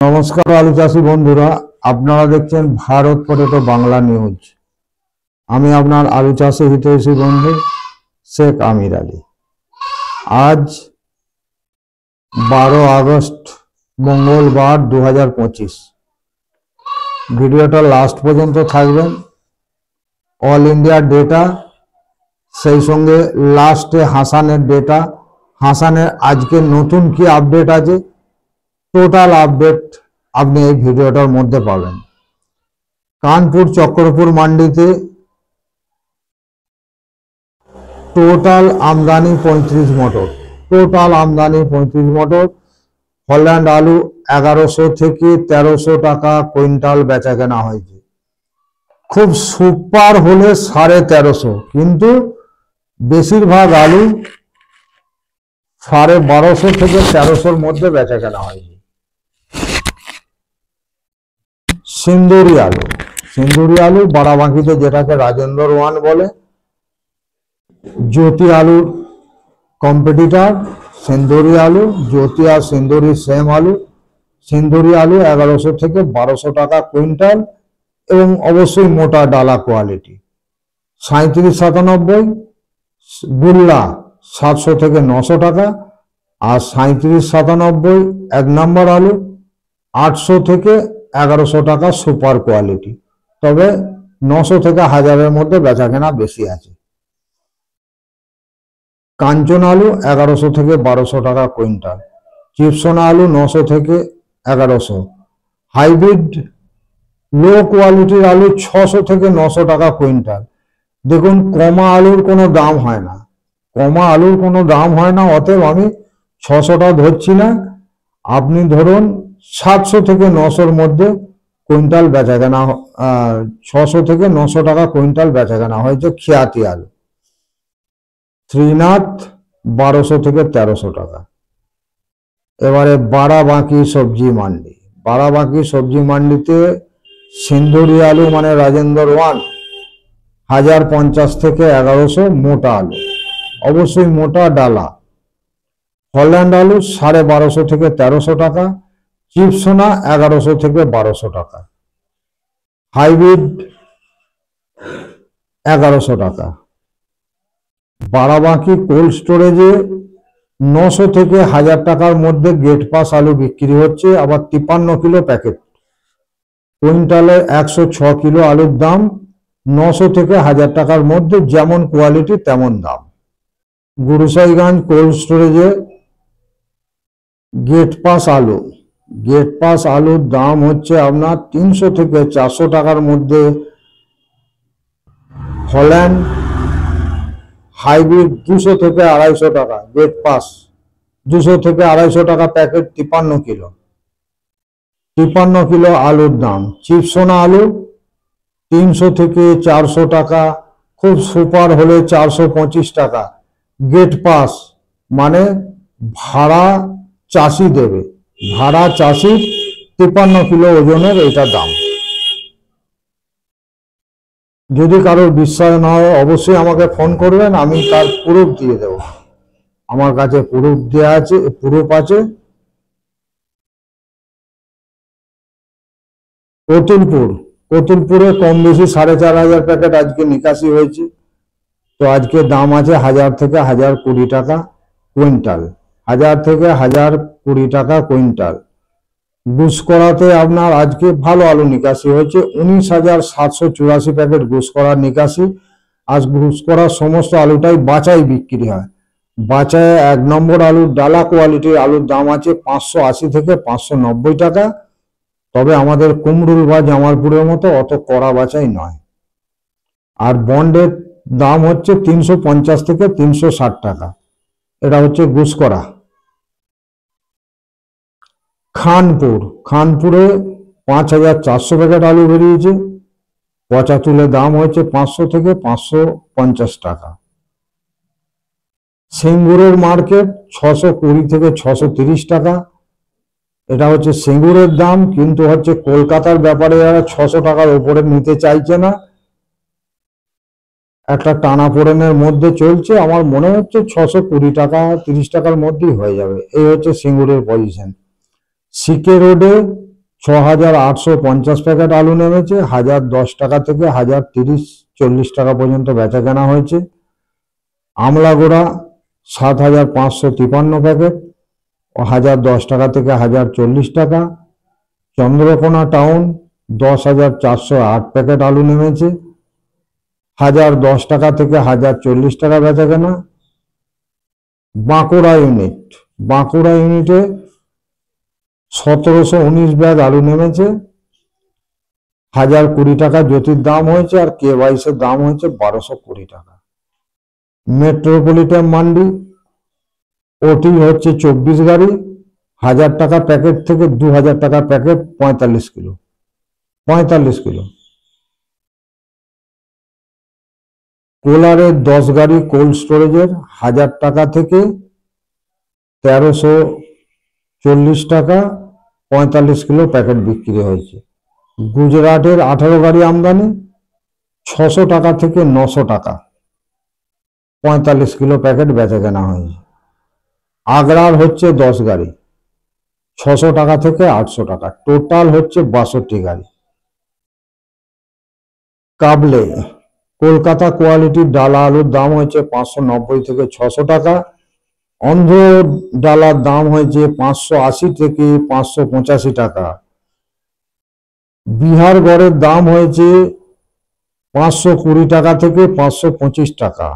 নমস্কার আলু চাষী বন্ধুরা, আপনারা দেখছেন ভারত পটেটো বাংলা নিউজ। আমি আপনার আলু চাষী হিতৈষী বন্ধু শেখ আমির আলী। আজ 12 আগস্ট মঙ্গলবার 2025। ভিডিওটা লাস্ট পর্যন্ত থাকবেন। অল ইন্ডিয়ার ডেটা, সেই সঙ্গে লাস্টে হাসানের ডেটা। হাসানের আজকে নতুন কি আপডেট আছে, টোটাল আপডেট আপনি এই ভিডিওটার মধ্যে পাবেন। কানপুর চক্রপুর মান্ডিতে টোটাল আমদানি 35 মোটর, হল্যান্ড আলু 1100 থেকে 1300 টাকা কুইন্টাল বেচা কেনা হয়েছে। খুব সুপার হলে 1350, কিন্তু বেশিরভাগ আলু 1250 থেকে 1300 মধ্যে বেচা কেনা হয়েছে। সিন্দুরি আলু বারাবাঁকিতে যেটাকে রাজেন্দ্র ওয়ান বলে, জ্যোতি আলুর কম্পিটিটর সিন্দুরি আলু। জ্যোতি আর সিন্দুরি সেম আলু। সিন্দুরি আলু 1100 থেকে 1200 টাকা কুইন্টাল, এবং অবশ্যই মোটা ডালা কোয়ালিটি। 3797 বুল্লা 700 থেকে 900 টাকা, আর 3797 এক নম্বর আলু 800 থেকে 1100 টাকা সুপার কোয়ালিটি। তবে 900 থেকে 1000-এর মধ্যে বেচা কেনা বেশি আছে। কাঞ্চন আলু 1100 থেকে 1200 টাকা কুইন্টাল। চিপসোনা আলু 900 থেকে 1100। হাইব্রিড লো কোয়ালিটির আলু 600 থেকে 900 টাকা কুইন্টাল। দেখুন, কমা আলুর কোনো দাম হয় না, অতএব আমি 600টা ধরছি না। আপনি ধরুন 700 থেকে 900-র মধ্যে কুইন্টাল বেচা কেনা, 600 থেকে 900 টাকা কুইন্টাল বেচা কেনা হয়েছে খিয়াতি আলু। শ্রীনাথ 1200 থেকে 1300 টাকা। এবারে বারাবাঁকি সবজি মান্ডিতে সিন্দুরি আলু মানে রাজেন্দ্র ওয়ান 1050 থেকে 1100 মোটা আলু, অবশ্যই মোটা ডালা। হল্যান্ড আলু 1250 থেকে 1300 টাকা। চিপসোনা 1100 থেকে 1200 টাকা। হাইব্রিড 1100 টাকা। বারাবাঁকি কোল্ড স্টোরেজে 900 থেকে 1000 টাকার মধ্যে গেট পাস আলু বিক্রি হচ্ছে, আবার 53 কিলো প্যাকেট। কুইন্টালে 106 কিলো আলুর দাম 900 থেকে 1000 টাকার মধ্যে, যেমন কোয়ালিটি তেমন দাম। গুরুসাইগঞ্জ কোল্ড স্টোরেজে গেট পাস আলুর দাম হচ্ছে আপনার 300 থেকে 400 টাকার মধ্যে। হল্যান্ড হাইব্রিড 200 থেকে 250 টাকা। গেট পাস 200 থেকে 250 টাকা প্যাকেট, 53 কিলো আলুর দাম। চিপসোনা আলু 300 থেকে 400 টাকা, খুব সুপার হলে 425 টাকা। গেট পাস মানে ভাড়া চাষি দেবে, 53 কিলো ওজনের এটা দাম। যদি কারোর বিশ্বাস না হয় অবশ্যই আমাকে ফোন করবেন, আমি তার প্রুফ দিয়ে দেব। আমার কাছে প্রুফ আছে। কতুলপুরে কম বেশি 4500 প্যাকেট আজকে নিকাশি হয়েছে। তো আজকে দাম আছে 1000 থেকে 1020 টাকা কুইন্টাল। 1000 থেকে 1020 টাকা কুইন্টাল। গুসকরাতে আপনার আজকে ভালো আলু নিকাশি হয়েছে, 19,784 প্যাকেট গুসকরার নিকাশি। আজ গুসকরার সমস্ত আলুটাই বাছাই বিক্রি হয়। বাছাই 1 নম্বর আলুর ডালা কোয়ালিটির আলুর দাম আছে 580 থেকে 590 টাকা। তবে আমাদের কুমরুল বা জামালপুরের মতো অত কড়া বাছাই নয়। আর বন্ডের দাম হচ্ছে 350 থেকে 360 টাকা। এটা হচ্ছে গুসকরা। খানপুরে 5400 প্যাকেট আলু বেরিয়েছে। পচা তুলে দাম হচ্ছে 500 থেকে 550 টাকা। সিঙ্গুরের মার্কেট 620 থেকে 630 টাকা। এটা হচ্ছে সিঙ্গুরের দাম, কিন্তু হচ্ছে কলকাতার ব্যাপারে যারা 600 টাকার উপরে নিতে চাইছে না, একটা টানাপোড়েনের মধ্যে চলছে। আমার মনে হচ্ছে 620 টাকা 30 টাকার মধ্যেই হয়ে যাবে। এই হচ্ছে সিঙ্গুরের পজিশন। সিকে রোডে 6,850 প্যাকেট আলু নেমেছে, 1,010 টাকা থেকে 1,030-1,40 টাকা পর্যন্ত বেচা কেনা হয়েছে। আমলাগোড়া 7,553 প্যাকেট, 1,010 টাকা থেকে 1,040 টাকা। চন্দ্রকোনা টাউন 10,408 প্যাকেট আলু নেমেছে, 1,010 টাকা থেকে 1,040 টাকা বেচা কেনা। বাঁকুড়া ইউনিটে 1,719 ব্যাগ আলু নেমেছে, 1,020 টাকা জ্যোতির দাম হয়েছে, আর K22 এর দাম হয়েছে 1,220 টাকা। মেট্রোপলিটন মান্ডি ওটি হচ্ছে 24 গাড়ি, 1,000 টাকা প্যাকেট থেকে 2,000 টাকা প্যাকেট 45 কিলো। কোলারের 10 গাড়ি কোল্ড স্টোরেজের 1,000 টাকা থেকে 1,340 টাকা 45 কিলো প্যাকেট বিক্রি হয়েছে। গুজরাটের 18 গাড়ি আমদানি 600 টাকা থেকে 900 টাকা 45 কিলো প্যাকেট বেচা কেনা হয়েছে। আগ্রার হচ্ছে 10 গাড়ি 600 টাকা থেকে 800 টাকা, টোটাল হচ্ছে 62 গাড়ি। কাবলে কলকাতা কোয়ালিটির ডালা আলুর দাম হয়েছে 590 থেকে 600 টাকা, অন্ধ্র ডালার দাম হয়েছে 580 থেকে 585 টাকা, বিহার গড়ের দাম হয়েছে 520 টাকা থেকে 525 টাকা।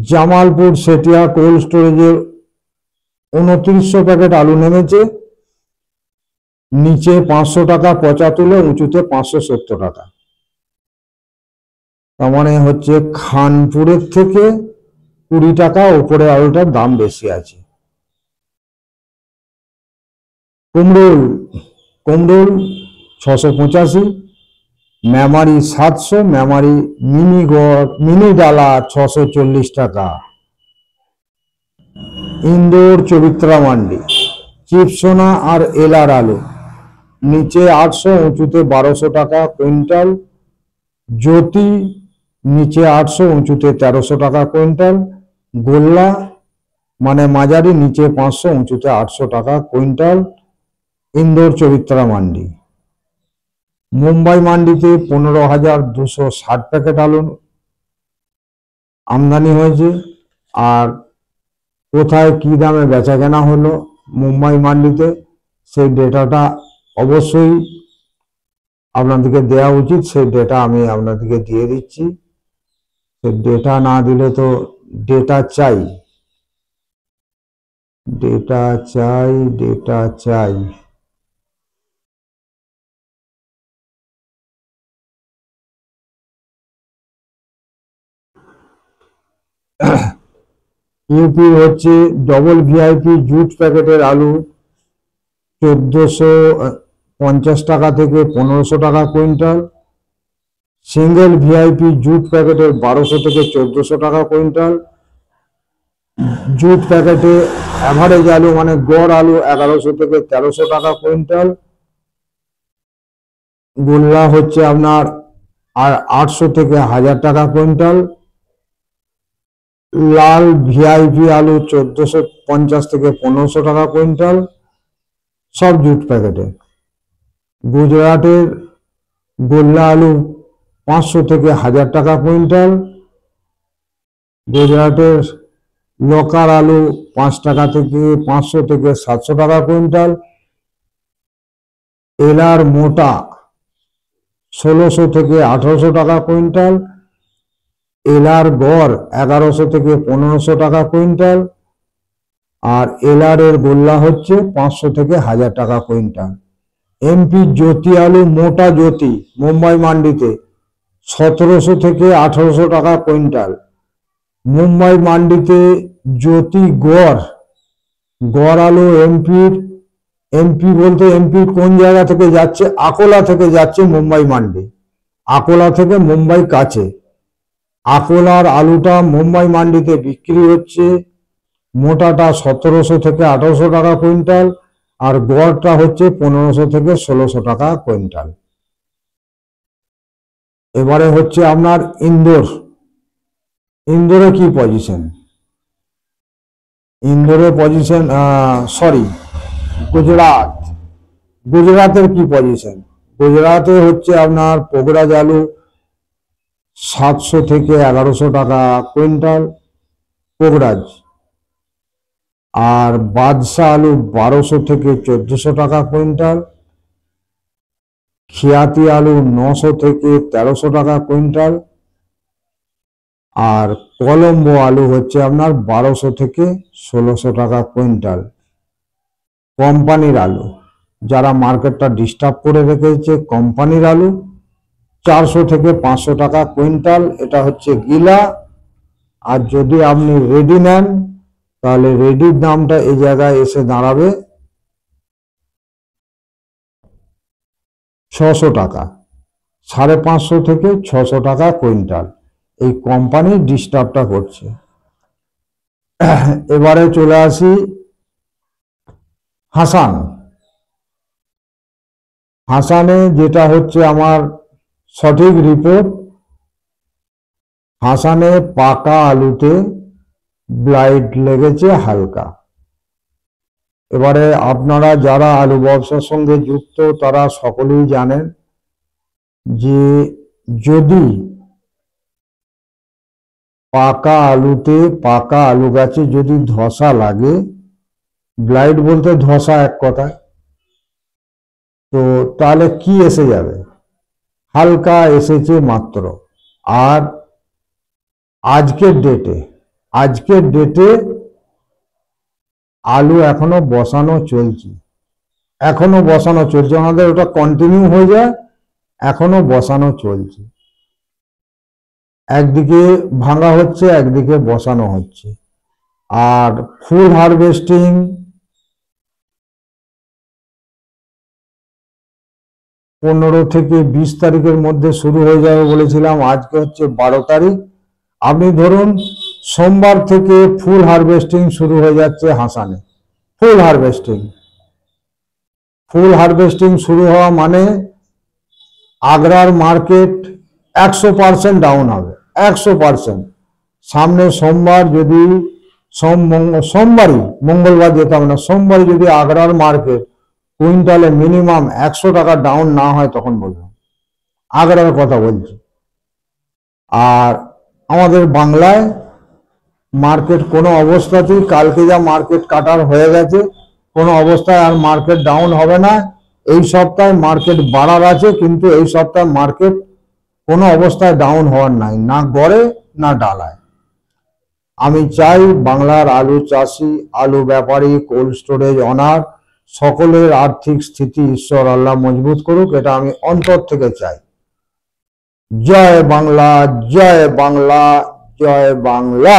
জামালপুর সেটিয়া কোল্ড স্টোরেজের 2900 প্যাকেট আলু নেমেছে, নিচে 500 টাকা পচা তুলে, উঁচুতে 570 টাকা। তার মানে হচ্ছে খানপুরের থেকে 20 টাকা উপরে আলুটার দাম বেশি আছে। কুমরুল 685, মেমারি 700, মেমারি মিনি ডালা 640 টাকা। ইন্দোর চবিত্রা মান্ডি চিপসোনা আর এলার আলু নিচে 800, উঁচুতে 1200 টাকা কুইন্টাল। জ্যোতি নিচে 800, উঁচুতে 1300 টাকা কুইন্টাল। গোল্লা মানে মাঝারি নিচে 500, উঁচুতে 800 টাকা কুইন্টাল। ইন্দোর চবিত্রা মান্ডি। মুম্বাই মান্ডিতে 15,260 প্যাকেট আলু আমদানি হয়েছে। আর কোথায় কি দামে বেচা কেনা হলো মুম্বাই মান্ডিতে, সেই ডেটাটা অবশ্যই আপনাদেরকে দেওয়া উচিত। সেই ডেটা আমি আপনাদেরকে দিয়ে দিচ্ছি। সেই ডেটা না দিলে তো ডেটা চাই। ইউপি হচ্ছে ডবল ভিআইপি জুট প্যাকেটের আলু 1,450 টাকা থেকে 1,500 টাকা কুইন্টাল। সিঙ্গেল ভিআইপি জুট প্যাকেটের 1,200 থেকে 1,400 টাকা কুইন্টাল। জুট প্যাকেটে অ্যাভারেজ আলু মানে গড় আলু 1,100 থেকে 1,300 টাকা কুইন্টাল। গোল্লা হচ্ছে আপনার 800 থেকে 1,000 টাকা কুইন্টাল। লাল ভিআইপি আলু 1,450 থেকে 1,500 টাকা কুইন্টাল, সব জুট প্যাকেটে। গুজরাটের গোল্লা আলু 500 থেকে 1,000 টাকা কুইন্টাল। গুজরাটের লোকাল আলু 5 টাকা থেকে 500 থেকে 700 টাকা কুইন্টাল। এলার মোটা 1,600 থেকে 1,800 টাকা কুইন্টাল। এলার গড় 1,100 থেকে 1,500 টাকা কুইন্টাল। আর এলারের গোল্লা হচ্ছে 500 থেকে 1,000 টাকা কুইন্টাল। এমপি জ্যোতি আলু মোটা জ্যোতি মুম্বাই মান্ডিতে 1,700 থেকে 1,800 টাকা কুইন্টাল। মুম্বাই মান্ডিতে জ্যোতি গড় আলু এমপি বলতে এমপির কোন জায়গা থেকে যাচ্ছে? আকোলা থেকে যাচ্ছে মুম্বাই মান্ডি। আকোলা থেকে মুম্বাই কাছে। আকোলার আলুটা মুম্বাই মান্ডিতে বিক্রি হচ্ছে মোটাটা 1,700 থেকে 1,800 টাকা কুইন্টাল, আর গড়টা হচ্ছে 1,500 থেকে 1,600 টাকা কুইন্টাল। এবারে হচ্ছে আপনার ইন্দোরে কি পজিশন? ইন্দোরে পজিশন গুজরাট, গুজরাটের কি পজিশন? গুজরাটে হচ্ছে আপনার পোগরাজ আলু 700 থেকে 1100 টাকা কুইন্টাল পোগরাজ, আর বাদশা আলু 1200 থেকে 1400 টাকা কুইন্টাল, খিয়াতি আলু 900 থেকে 1300 টাকা কুইন্টাল, আর কলম্বো আলু হচ্ছে আপনার 1200 থেকে 1600 টাকা কুইন্টাল। কোম্পানির আলু, যারা মার্কেটটা ডিস্টার্ব করে রেখেছে, কোম্পানির আলু 400 থেকে 500 টাকা কুইন্টাল, এটা হচ্ছে গিলা। আর যদি আপনি রেডি নেন তাহলে রেডির দামটা এই জায়গায় এসে দাঁড়াবে 600 টাকা, 550 থেকে 600 টাকা কুইন্টাল। এই কোম্পানি ডিস্টার্বটা করছে। এবারে চলে আসি হাসান। হাসানে যেটা হচ্ছে আমার সঠিক রিপোর্ট, হাসানে পাকা আলুতে ব্লাইট লেগেছে হালকা। এবারে আপনারা যারা আলু ব্যবসার সঙ্গে যুক্ত তারা সকলেই জানেন যে যদি পাকা আলুতে, পাকা আলু গাছে যদি ধসা লাগে, ব্লাইট বলতে ধসা এক কথায়, তো তাহলে কি এসে যাবে? হালকা এসেছে মাত্র। আর আজকের ডেটে আলু এখনো বসানো চলছে, আমাদের ওটা কন্টিনিউ হয়ে যায়, এখনো বসানো চলছে। একদিকে ভাঙা হচ্ছে, একদিকে বসানো হচ্ছে। আর ফুল হারভেস্টিং পনেরো থেকে 20 তারিখের মধ্যে শুরু হয়ে যাবে বলেছিলাম, আজকে হচ্ছে 12 তারিখ। আপনি ধরুন সোমবার থেকে ফুল হারভেস্টিং শুরু হয়ে যাচ্ছে হাসানে। ফুল হারভেস্টিং শুরু হওয়া মানে আগ্রার মার্কেট 100% ডাউন হবে, 100%। সামনে সোমবার যদি সোমবারই, মঙ্গলবার যেতাম না, সোমবারই যদি আগ্রার মার্কেট কুইন্টালে মিনিমাম 100 টাকা ডাউন না হয় তখন বলবো, আগ্রার কথা বলছি। আর আমাদের বাংলায় মার্কেট কোনো অবস্থাতেই, কালকে যা মার্কেট কাটার হয়ে গেছে, কোনো অবস্থায় আর মার্কেট ডাউন হবে না। এই সপ্তাহে মার্কেট বাড়ার আছে, কিন্তু এই সপ্তাহে মার্কেট কোনো অবস্থায় ডাউন হওয়ার নাই, না গড়ে না ডালায়। আমি চাই বাংলার আলু চাষি, আলু ব্যাপারী, কোল্ড স্টোরেজ অনার সকলের আর্থিক স্থিতি ঈশ্বর আল্লাহ মজবুত করুক, এটা আমি অন্তর থেকে চাই। জয় বাংলা, জয় বাংলা, জয় বাংলা।